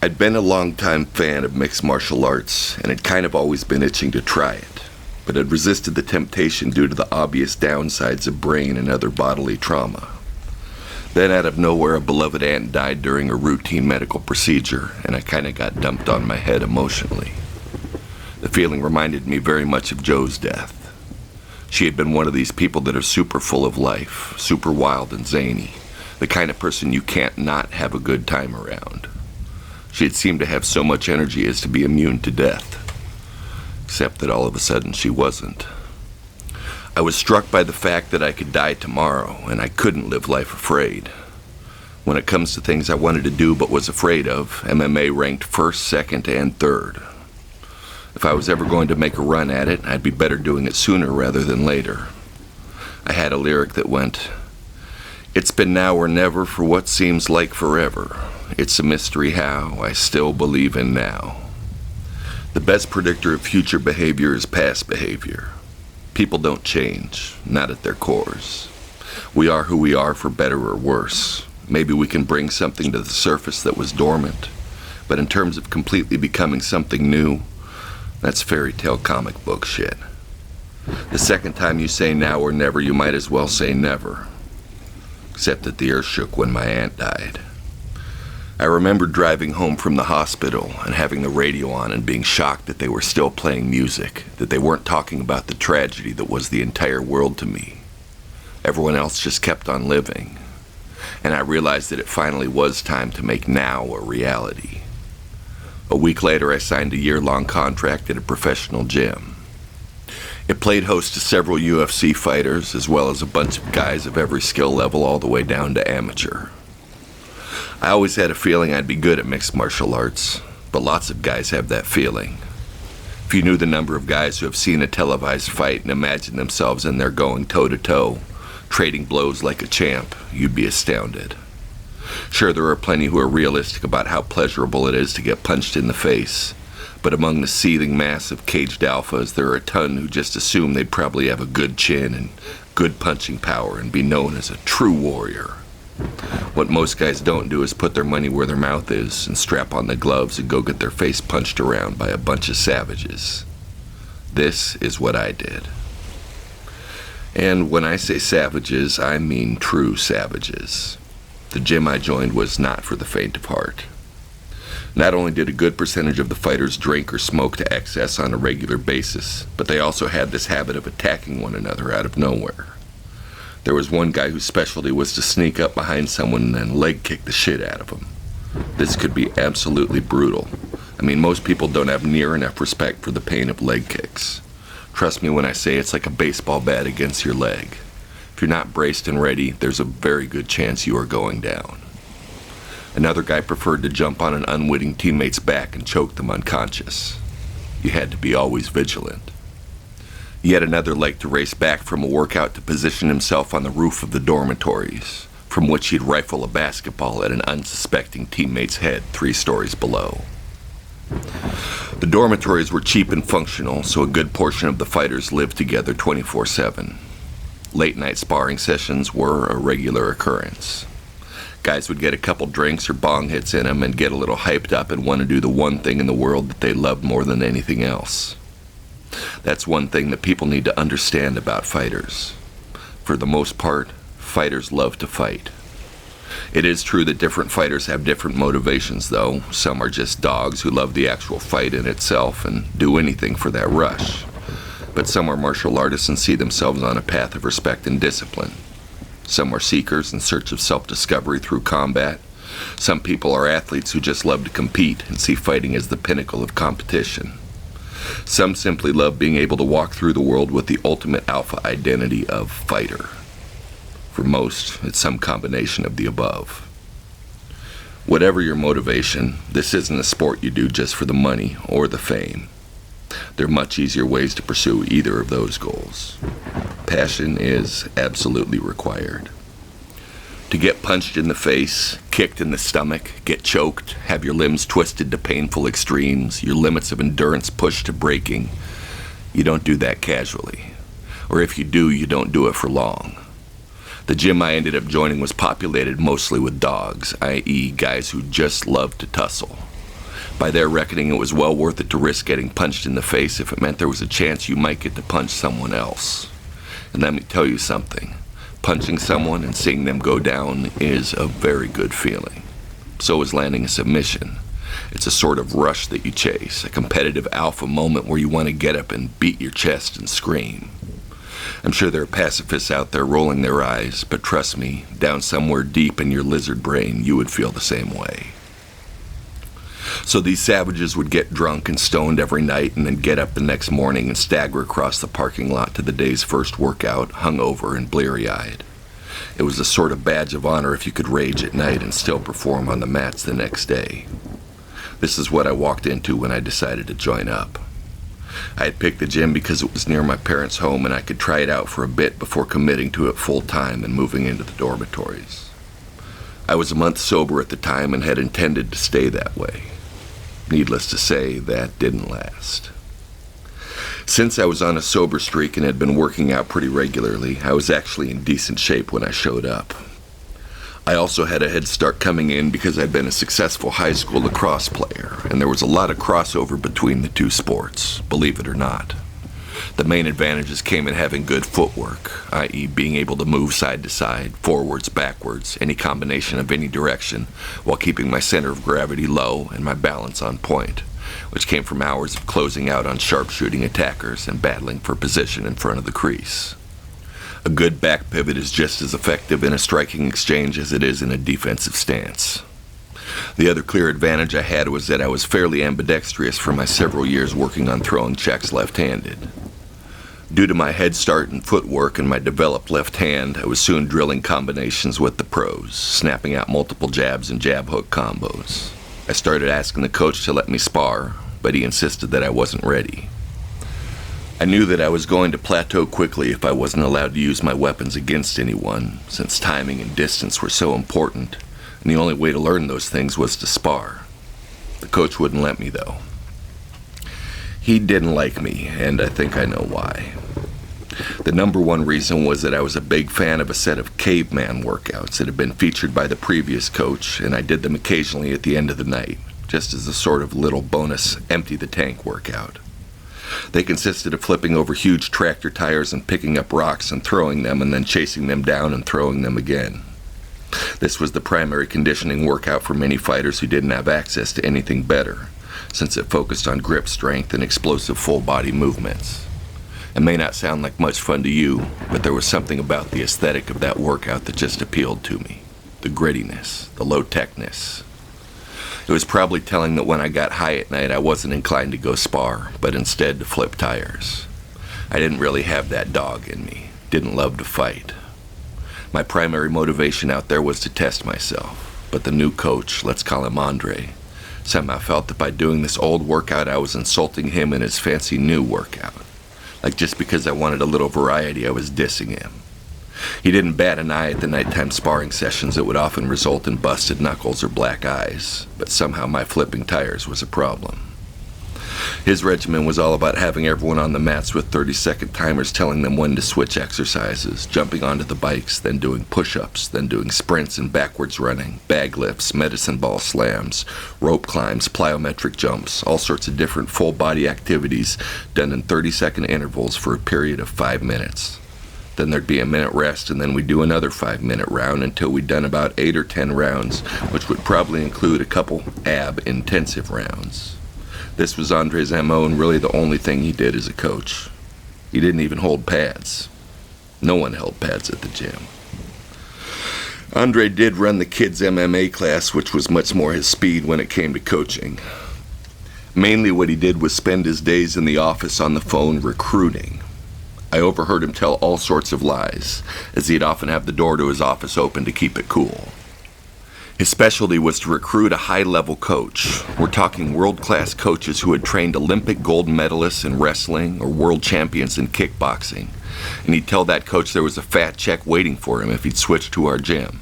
I'd been a longtime fan of mixed martial arts and had kind of always been itching to try it, but had resisted the temptation due to the obvious downsides of brain and other bodily trauma. Then out of nowhere, a beloved aunt died during a routine medical procedure, and I kind of got dumped on my head emotionally. The feeling reminded me very much of Joe's death. She had been one of these people that are super full of life, super wild and zany, the kind of person you can't not have a good time around. She had seemed to have so much energy as to be immune to death, except that all of a sudden she wasn't. I was struck by the fact that I could die tomorrow, and I couldn't live life afraid. When it comes to things I wanted to do but was afraid of, MMA ranked first, second, and third. If I was ever going to make a run at it, I'd be better doing it sooner rather than later. I had a lyric that went, "It's been now or never for what seems like forever. It's a mystery how I still believe in now." The best predictor of future behavior is past behavior. People don't change, not at their cores. We are who we are for better or worse. Maybe we can bring something to the surface that was dormant, but in terms of completely becoming something new, that's fairy tale comic book shit. The second time you say now or never, you might as well say never. Except that the earth shook when my aunt died. I remember driving home from the hospital and having the radio on and being shocked that they were still playing music, that they weren't talking about the tragedy that was the entire world to me. Everyone else just kept on living. And I realized that it finally was time to make now a reality. A week later, I signed a year-long contract at a professional gym. It played host to several UFC fighters, as well as a bunch of guys of every skill level all the way down to amateur. I always had a feeling I'd be good at mixed martial arts, but lots of guys have that feeling. If you knew the number of guys who have seen a televised fight and imagined themselves in there going toe-to-toe, trading blows like a champ, you'd be astounded. Sure, there are plenty who are realistic about how pleasurable it is to get punched in the face, but among the seething mass of caged alphas, there are a ton who just assume they'd probably have a good chin and good punching power and be known as a true warrior. What most guys don't do is put their money where their mouth is and strap on the gloves and go get their face punched around by a bunch of savages. This is what I did. And when I say savages, I mean true savages. The gym I joined was not for the faint of heart. Not only did a good percentage of the fighters drink or smoke to excess on a regular basis, but they also had this habit of attacking one another out of nowhere. There was one guy whose specialty was to sneak up behind someone and then leg kick the shit out of him. This could be absolutely brutal. I mean, most people don't have near enough respect for the pain of leg kicks. Trust me when I say it's like a baseball bat against your leg. If you're not braced and ready, there's a very good chance you are going down. Another guy preferred to jump on an unwitting teammate's back and choke them unconscious. You had to be always vigilant. Yet another liked to race back from a workout to position himself on the roof of the dormitories, from which he'd rifle a basketball at an unsuspecting teammate's head 3 stories below. The dormitories were cheap and functional, so a good portion of the fighters lived together 24/7. Late-night sparring sessions were a regular occurrence. Guys would get a couple drinks or bong hits in them and get a little hyped up and want to do the one thing in the world that they loved more than anything else. That's one thing that people need to understand about fighters. For the most part, fighters love to fight. It is true that different fighters have different motivations, though. Some are just dogs who love the actual fight in itself and do anything for that rush. But some are martial artists and see themselves on a path of respect and discipline. Some are seekers in search of self-discovery through combat. Some people are athletes who just love to compete and see fighting as the pinnacle of competition. Some simply love being able to walk through the world with the ultimate alpha identity of fighter. For most, it's some combination of the above. Whatever your motivation, this isn't a sport you do just for the money or the fame. There are much easier ways to pursue either of those goals. Passion is absolutely required. To get punched in the face, kicked in the stomach, get choked, have your limbs twisted to painful extremes, your limits of endurance pushed to breaking, you don't do that casually. Or if you do, you don't do it for long. The gym I ended up joining was populated mostly with dogs, i.e. guys who just loved to tussle. By their reckoning, it was well worth it to risk getting punched in the face if it meant there was a chance you might get to punch someone else. And let me tell you something. Punching someone and seeing them go down is a very good feeling. So is landing a submission. It's a sort of rush that you chase, a competitive alpha moment where you want to get up and beat your chest and scream. I'm sure there are pacifists out there rolling their eyes, but trust me, down somewhere deep in your lizard brain, you would feel the same way. So these savages would get drunk and stoned every night and then get up the next morning and stagger across the parking lot to the day's first workout, hungover and bleary-eyed. It was a sort of badge of honor if you could rage at night and still perform on the mats the next day. This is what I walked into when I decided to join up. I had picked the gym because it was near my parents' home and I could try it out for a bit before committing to it full-time and moving into the dormitories. I was a month sober at the time and had intended to stay that way. Needless to say, that didn't last. Since I was on a sober streak and had been working out pretty regularly, I was actually in decent shape when I showed up. I also had a head start coming in because I'd been a successful high school lacrosse player, and there was a lot of crossover between the two sports, believe it or not. The main advantages came in having good footwork, i.e. being able to move side to side, forwards, backwards, any combination of any direction, while keeping my center of gravity low and my balance on point, which came from hours of closing out on sharpshooting attackers and battling for position in front of the crease. A good back pivot is just as effective in a striking exchange as it is in a defensive stance. The other clear advantage I had was that I was fairly ambidextrous for my several years working on throwing checks left-handed. Due to my head start and footwork and my developed left hand, I was soon drilling combinations with the pros, snapping out multiple jabs and jab hook combos. I started asking the coach to let me spar, but he insisted that I wasn't ready. I knew that I was going to plateau quickly if I wasn't allowed to use my weapons against anyone, since timing and distance were so important, and the only way to learn those things was to spar. The coach wouldn't let me, though. He didn't like me, and I think I know why. The number one reason was that I was a big fan of a set of caveman workouts that had been featured by the previous coach, and I did them occasionally at the end of the night, just as a sort of little bonus empty the tank workout. They consisted of flipping over huge tractor tires and picking up rocks and throwing them and then chasing them down and throwing them again. This was the primary conditioning workout for many fighters who didn't have access to anything better, since it focused on grip strength and explosive full-body movements. It may not sound like much fun to you, but there was something about the aesthetic of that workout that just appealed to me. The grittiness, the low-techness. It was probably telling that when I got high at night I wasn't inclined to go spar, but instead to flip tires. I didn't really have that dog in me, didn't love to fight. My primary motivation out there was to test myself, but the new coach, let's call him Andre, somehow felt that by doing this old workout I was insulting him in his fancy new workout. Like just because I wanted a little variety, I was dissing him. He didn't bat an eye at the nighttime sparring sessions that would often result in busted knuckles or black eyes, but somehow my flipping tires was a problem. His regimen was all about having everyone on the mats with 30-second timers telling them when to switch exercises, jumping onto the bikes, then doing push-ups, then doing sprints and backwards running, bag lifts, medicine ball slams, rope climbs, plyometric jumps, all sorts of different full-body activities done in 30-second intervals for a period of 5 minutes. Then there'd be a minute rest, and then we'd do another 5-minute round until we'd done about 8 or 10 rounds, which would probably include a couple ab-intensive rounds. This was Andre's MO and really the only thing he did as a coach. He didn't even hold pads. No one held pads at the gym. Andre did run the kids' MMA class, which was much more his speed when it came to coaching. Mainly what he did was spend his days in the office on the phone recruiting. I overheard him tell all sorts of lies, as he'd often have the door to his office open to keep it cool. His specialty was to recruit a high-level coach. We're talking world-class coaches who had trained Olympic gold medalists in wrestling or world champions in kickboxing. And he'd tell that coach there was a fat check waiting for him if he'd switch to our gym.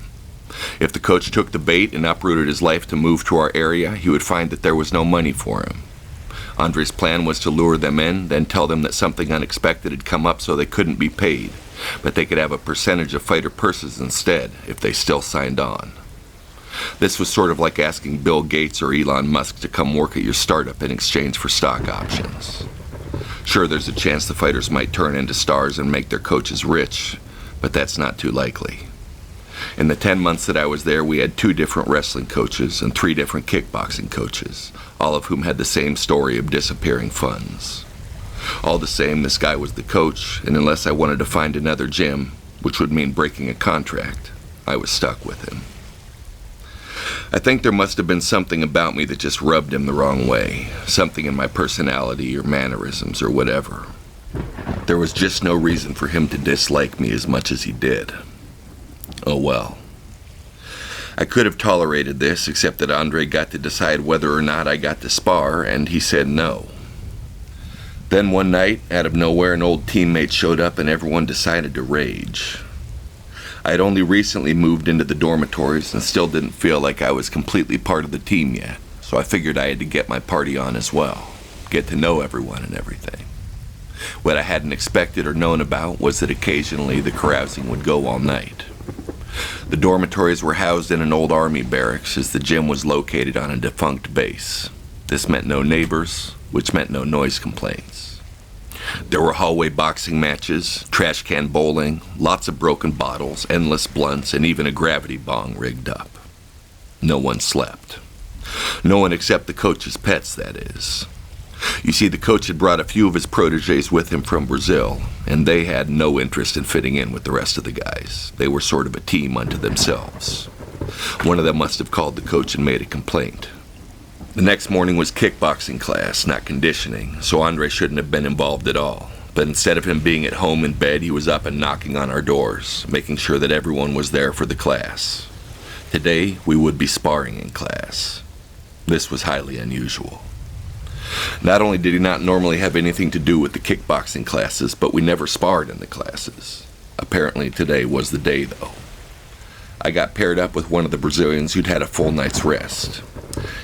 If the coach took the bait and uprooted his life to move to our area, he would find that there was no money for him. Andre's plan was to lure them in, then tell them that something unexpected had come up so they couldn't be paid, but they could have a percentage of fighter purses instead if they still signed on. This was sort of like asking Bill Gates or Elon Musk to come work at your startup in exchange for stock options. Sure, there's a chance the fighters might turn into stars and make their coaches rich, but that's not too likely. In the 10 months that I was there, we had 2 different wrestling coaches and 3 different kickboxing coaches, all of whom had the same story of disappearing funds. All the same, this guy was the coach, and unless I wanted to find another gym, which would mean breaking a contract, I was stuck with him. I think there must have been something about me that just rubbed him the wrong way, something in my personality or mannerisms or whatever. There was just no reason for him to dislike me as much as he did. Oh well. I could have tolerated this, except that Andre got to decide whether or not I got to spar, and he said no. Then one night, out of nowhere, an old teammate showed up and everyone decided to rage. I had only recently moved into the dormitories and still didn't feel like I was completely part of the team yet, so I figured I had to get my party on as well, get to know everyone and everything. What I hadn't expected or known about was that occasionally the carousing would go all night. The dormitories were housed in an old army barracks as the gym was located on a defunct base. This meant no neighbors, which meant no noise complaints. There were hallway boxing matches, trash can bowling, lots of broken bottles, endless blunts, and even a gravity bong rigged up. No one slept. No one except the coach's pets, that is. You see, the coach had brought a few of his protégés with him from Brazil, and they had no interest in fitting in with the rest of the guys. They were sort of a team unto themselves. One of them must have called the coach and made a complaint. The next morning was kickboxing class, not conditioning, so Andre shouldn't have been involved at all. But instead of him being at home in bed, he was up and knocking on our doors, making sure that everyone was there for the class. Today, we would be sparring in class. This was highly unusual. Not only did he not normally have anything to do with the kickboxing classes, but we never sparred in the classes. Apparently today was the day, though. I got paired up with one of the Brazilians who'd had a full night's rest.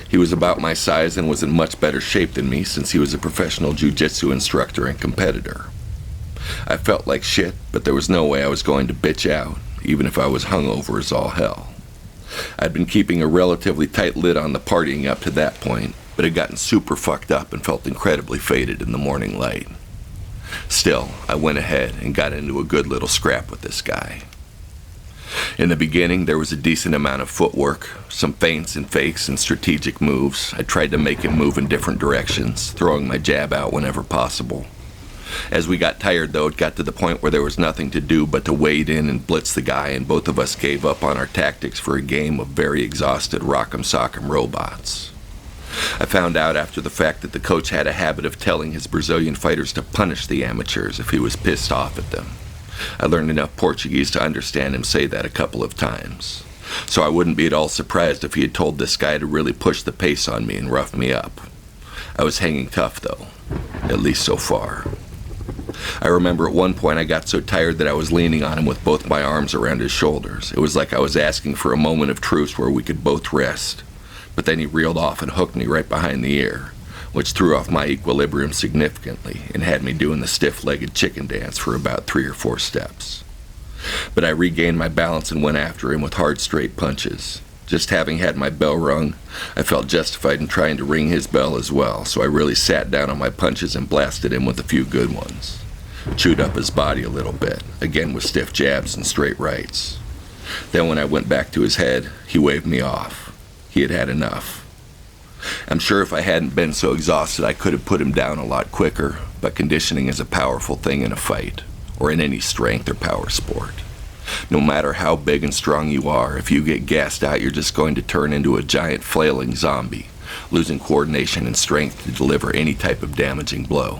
He was about my size and was in much better shape than me since he was a professional jiu-jitsu instructor and competitor. I felt like shit, but there was no way I was going to bitch out, even if I was hungover as all hell. I'd been keeping a relatively tight lid on the partying up to that point, but had gotten super fucked up and felt incredibly faded in the morning light. Still, I went ahead and got into a good little scrap with this guy. In the beginning, there was a decent amount of footwork, some feints and fakes and strategic moves. I tried to make him move in different directions, throwing my jab out whenever possible. As we got tired, though, it got to the point where there was nothing to do but to wade in and blitz the guy, and both of us gave up on our tactics for a game of very exhausted rock'em sock'em robots. I found out after the fact that the coach had a habit of telling his Brazilian fighters to punish the amateurs if he was pissed off at them. I learned enough Portuguese to understand him say that a couple of times. So I wouldn't be at all surprised if he had told this guy to really push the pace on me and rough me up. I was hanging tough, though, at least so far. I remember at one point I got so tired that I was leaning on him with both my arms around his shoulders. It was like I was asking for a moment of truce where we could both rest. But then he reeled off and hooked me right behind the ear, which threw off my equilibrium significantly and had me doing the stiff-legged chicken dance for about 3 or 4 steps. But I regained my balance and went after him with hard, straight punches. Just having had my bell rung, I felt justified in trying to ring his bell as well, so I really sat down on my punches and blasted him with a few good ones. Chewed up his body a little bit, again with stiff jabs and straight rights. Then when I went back to his head, he waved me off. He had had enough. I'm sure if I hadn't been so exhausted, I could have put him down a lot quicker, but conditioning is a powerful thing in a fight, or in any strength or power sport. No matter how big and strong you are, if you get gassed out, you're just going to turn into a giant flailing zombie, losing coordination and strength to deliver any type of damaging blow.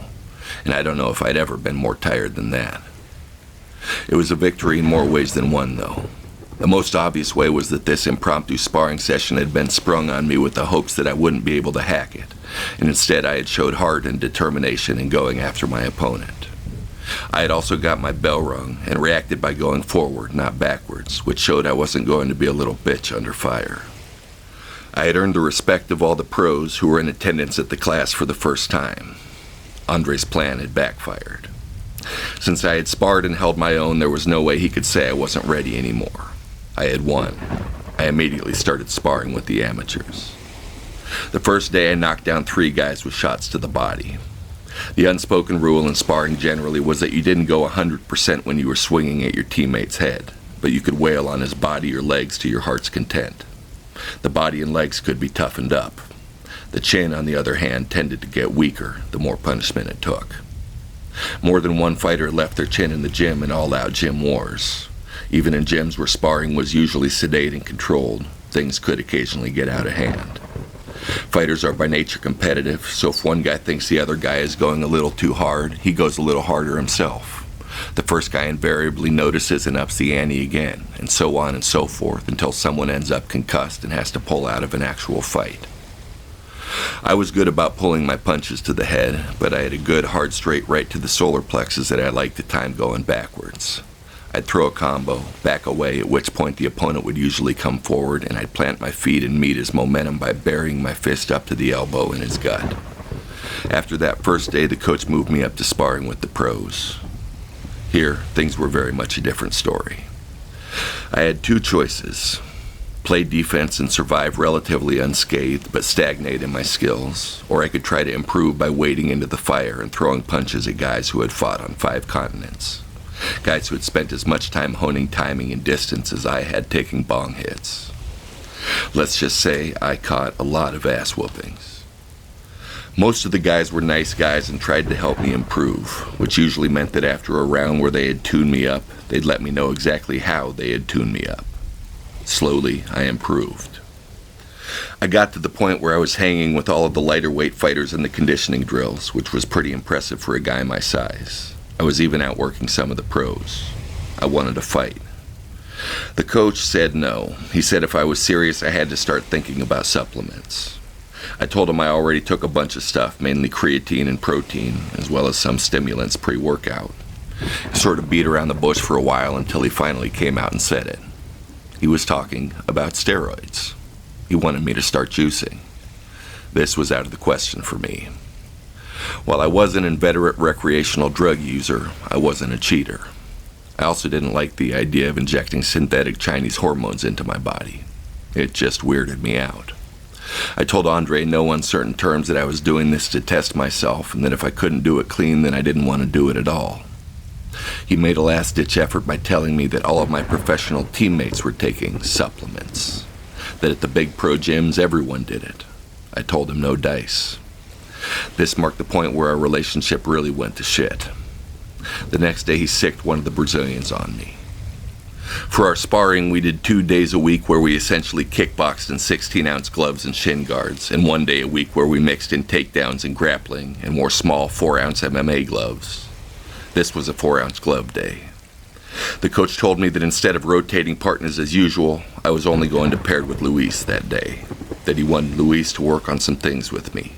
And I don't know if I'd ever been more tired than that. It was a victory in more ways than one, though. The most obvious way was that this impromptu sparring session had been sprung on me with the hopes that I wouldn't be able to hack it, and instead I had showed heart and determination in going after my opponent. I had also got my bell rung and reacted by going forward, not backwards, which showed I wasn't going to be a little bitch under fire. I had earned the respect of all the pros who were in attendance at the class for the first time. Andre's plan had backfired. Since I had sparred and held my own, there was no way he could say I wasn't ready anymore. I had won. I immediately started sparring with the amateurs. The first day I knocked down 3 guys with shots to the body. The unspoken rule in sparring generally was that you didn't go 100% when you were swinging at your teammate's head, but you could wail on his body or legs to your heart's content. The body and legs could be toughened up. The chin, on the other hand, tended to get weaker the more punishment it took. More than one fighter left their chin in the gym in all-out gym wars. Even in gyms where sparring was usually sedate and controlled, things could occasionally get out of hand. Fighters are by nature competitive, so if one guy thinks the other guy is going a little too hard, he goes a little harder himself. The first guy invariably notices and ups the ante again, and so on and so forth until someone ends up concussed and has to pull out of an actual fight. I was good about pulling my punches to the head, but I had a good hard straight right to the solar plexus that I liked to time going backwards. I'd throw a combo, back away, at which point the opponent would usually come forward, and I'd plant my feet and meet his momentum by burying my fist up to the elbow in his gut. After that first day, the coach moved me up to sparring with the pros. Here, things were very much a different story. I had 2 choices: play defense and survive relatively unscathed but stagnate in my skills, or I could try to improve by wading into the fire and throwing punches at guys who had fought on 5 continents. Guys who had spent as much time honing timing and distance as I had taking bong hits. Let's just say I caught a lot of ass whoopings. Most of the guys were nice guys and tried to help me improve, which usually meant that after a round where they had tuned me up, they'd let me know exactly how they had tuned me up. Slowly, I improved. I got to the point where I was hanging with all of the lighter weight fighters in the conditioning drills, which was pretty impressive for a guy my size. I was even outworking some of the pros. I wanted to fight. The coach said no. He said if I was serious, I had to start thinking about supplements. I told him I already took a bunch of stuff, mainly creatine and protein, as well as some stimulants pre-workout. He sort of beat around the bush for a while until he finally came out and said it. He was talking about steroids. He wanted me to start juicing. This was out of the question for me. While I was an inveterate recreational drug user, I wasn't a cheater. I also didn't like the idea of injecting synthetic Chinese hormones into my body. It just weirded me out. I told Andre in no uncertain terms that I was doing this to test myself, and that if I couldn't do it clean, then I didn't want to do it at all. He made a last-ditch effort by telling me that all of my professional teammates were taking supplements. That at the big pro gyms, everyone did it. I told him no dice. This marked the point where our relationship really went to shit. The next day, he sicked one of the Brazilians on me. For our sparring, we did 2 days a week where we essentially kickboxed in 16-ounce gloves and shin guards, and 1 day a week where we mixed in takedowns and grappling and wore small 4-ounce MMA gloves. This was a 4-ounce glove day. The coach told me that instead of rotating partners as usual, I was only going to pair with Luis that day, that he wanted Luis to work on some things with me.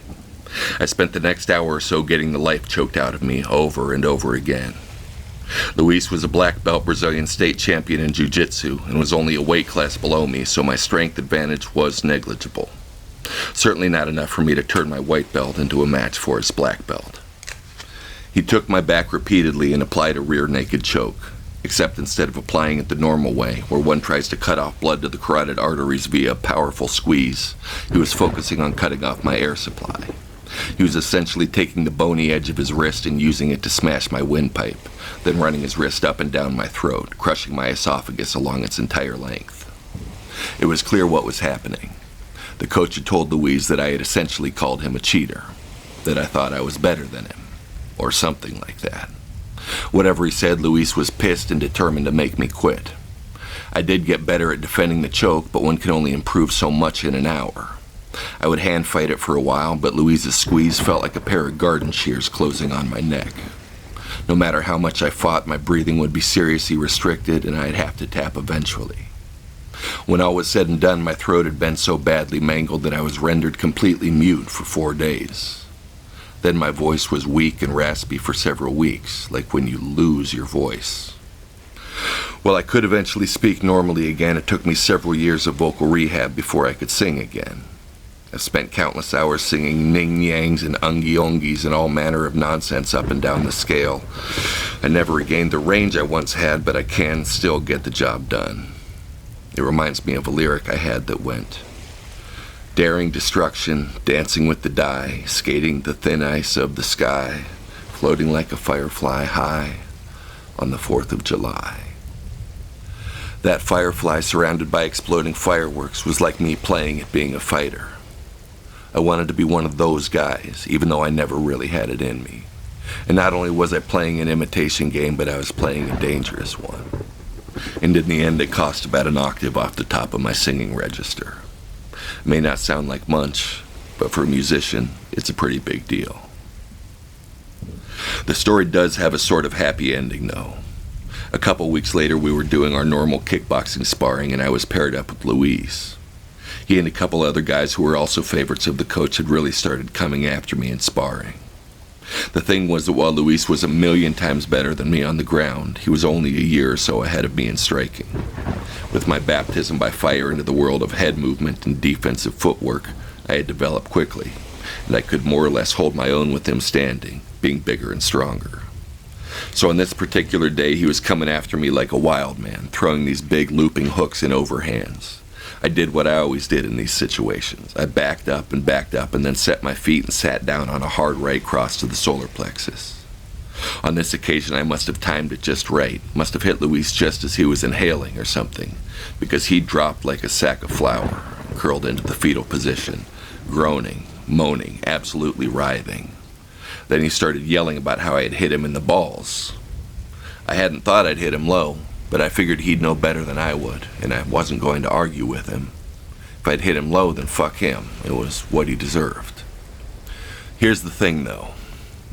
I spent the next hour or so getting the life choked out of me over and over again. Luis was a black belt Brazilian state champion in jiu-jitsu and was only a weight class below me, so my strength advantage was negligible. Certainly not enough for me to turn my white belt into a match for his black belt. He took my back repeatedly and applied a rear naked choke, except instead of applying it the normal way, where one tries to cut off blood to the carotid arteries via a powerful squeeze, he was focusing on cutting off my air supply. He was essentially taking the bony edge of his wrist and using it to smash my windpipe, then running his wrist up and down my throat, crushing my esophagus along its entire length. It was clear what was happening. The coach had told Luis that I had essentially called him a cheater, that I thought I was better than him, or something like that. Whatever he said, Luis was pissed and determined to make me quit. I did get better at defending the choke, but one can only improve so much in an hour. I would hand fight it for a while, but Luis's squeeze felt like a pair of garden shears closing on my neck. No matter how much I fought, my breathing would be seriously restricted and I'd have to tap eventually. When all was said and done, my throat had been so badly mangled that I was rendered completely mute for 4 days. Then my voice was weak and raspy for several weeks, like when you lose your voice. While I could eventually speak normally again, it took me several years of vocal rehab before I could sing again. I've spent countless hours singing ning-yangs and ungi-ongis and all manner of nonsense up and down the scale. I never regained the range I once had, but I can still get the job done. It reminds me of a lyric I had that went, daring destruction, dancing with the die, skating the thin ice of the sky, floating like a firefly high on the 4th of July. That firefly surrounded by exploding fireworks was like me playing at being a fighter. I wanted to be one of those guys, even though I never really had it in me. And not only was I playing an imitation game, but I was playing a dangerous one. And in the end, it cost about an octave off the top of my singing register. It may not sound like much, but for a musician, it's a pretty big deal. The story does have a sort of happy ending, though. A couple weeks later, we were doing our normal kickboxing sparring, and I was paired up with Luis. He and a couple other guys who were also favorites of the coach had really started coming after me in sparring. The thing was that while Luis was 1,000,000 times better than me on the ground, he was only a year or so ahead of me in striking. With my baptism by fire into the world of head movement and defensive footwork, I had developed quickly, and I could more or less hold my own with him standing, being bigger and stronger. So on this particular day, he was coming after me like a wild man, throwing these big looping hooks and overhands. I did what I always did in these situations. I backed up, and then set my feet and sat down on a hard right cross to the solar plexus. On this occasion, I must have timed it just right, must have hit Luis just as he was inhaling or something, because he dropped like a sack of flour, curled into the fetal position, groaning, moaning, absolutely writhing. Then he started yelling about how I had hit him in the balls. I hadn't thought I'd hit him low, but I figured he'd know better than I would, and I wasn't going to argue with him. If I'd hit him low, then fuck him. It was what he deserved. Here's the thing, though.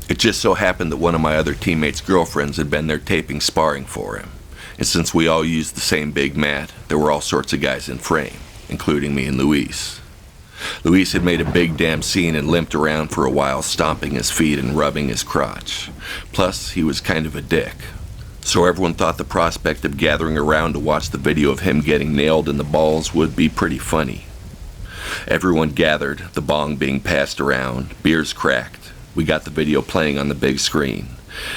It just so happened that one of my other teammates' girlfriends had been there taping sparring for him, and since we all used the same big mat, there were all sorts of guys in frame, including me and Luis. Luis had made a big damn scene and limped around for a while, stomping his feet and rubbing his crotch. Plus, he was kind of a dick. So everyone thought the prospect of gathering around to watch the video of him getting nailed in the balls would be pretty funny. Everyone gathered, the bong being passed around, beers cracked. We got the video playing on the big screen,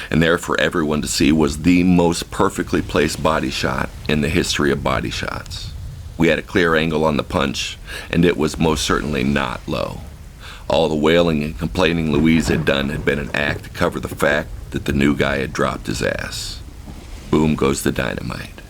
and there for everyone to see was the most perfectly placed body shot in the history of body shots. We had a clear angle on the punch, and it was most certainly not low. All the wailing and complaining Luis had done had been an act to cover the fact that the new guy had dropped his ass. Boom goes the dynamite.